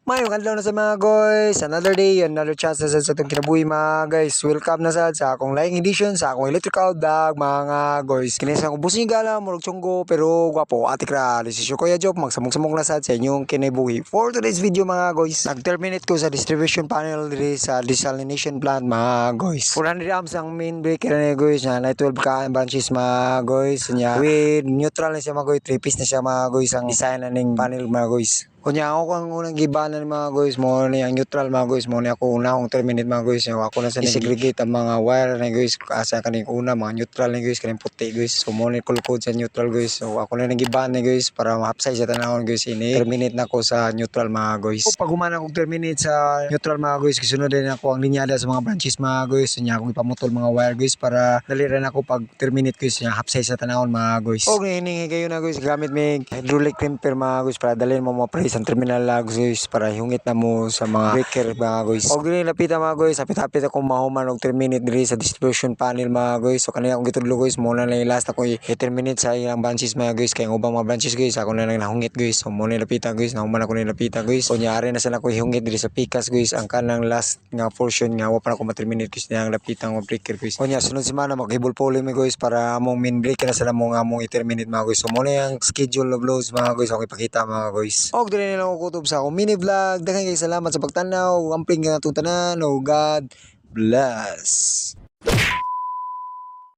Mayong adlaw na sa mga guys, another day, another chance na sa itong kinabuhi mga guys. Welcome na sa akong laing edition, sa akong electrical vlog mga guys. Kinesa akong busing gala, murag chunggo, pero gwapo, atikra. Desisyo ko ya job, magsamong-samong na sa inyong kinabuhi. For today's video mga guys, nag-terminate ko sa distribution panel diri sa desalination plant mga guys. 400 amps ang main breaker na guys, na 12 ka branches mga guys. Nya, with neutral na siya mga guys, 3 piece na siya mga guys, ang design na ning panel mga guys. Kunya ako kang unang gibanan mga guys mo ni ang neutral mga guys mo ni ako una akong terminate mga guys ako na sa segregate ang mga wire na guys asa kaning una mga neutral ni guys kaning puti guys so mo ni kulkod sa neutral guys so ako na nagiban ni guys para ma-upsize sa tanawon guys ini terminate na ko sa neutral mga guys pag humana akong terminate sa neutral mga guys gisunod din ako ang linyada sa mga branches mga guys nya akong ipamutol mga wire guys para dali rin ako pag terminate guys nya upsize sa tanawon mga guys og hiningi kayo na guys gamit may hydraulic crimper mga guys para dalhin mo isang terminal lag guys para hungit na mo sa mga breaker mga guys. Og dili napita mga guys, hapit-hapit ako mahuman og terminate diri sa distribution panel mga guys. So kanina akong gitudlo guys, mo na lang last ako i-terminate sa ilang branches mga guys. Kaya ang ubang mga branches guys, ako na lang nahungit guys. So mo na napita guys, nahuman ako napita guys. So nyari na sana ko ihungit diri sa pikas guys. Ang kanang last nga portion nga wa pa ako ma-terminate guys na ang lapitang mga breaker guys. O nya sunod semana maghibol puli mi guys para among main breaker na sila mo nga among i-terminate mga guys. So mo na yung schedule of loads mga guys, ako ipakita mga guys. Og dili na ako kutob sa akong mini vlog. Daghang kay salamat sa pagtanaw. Amping nga itong tanan. Oh God bless.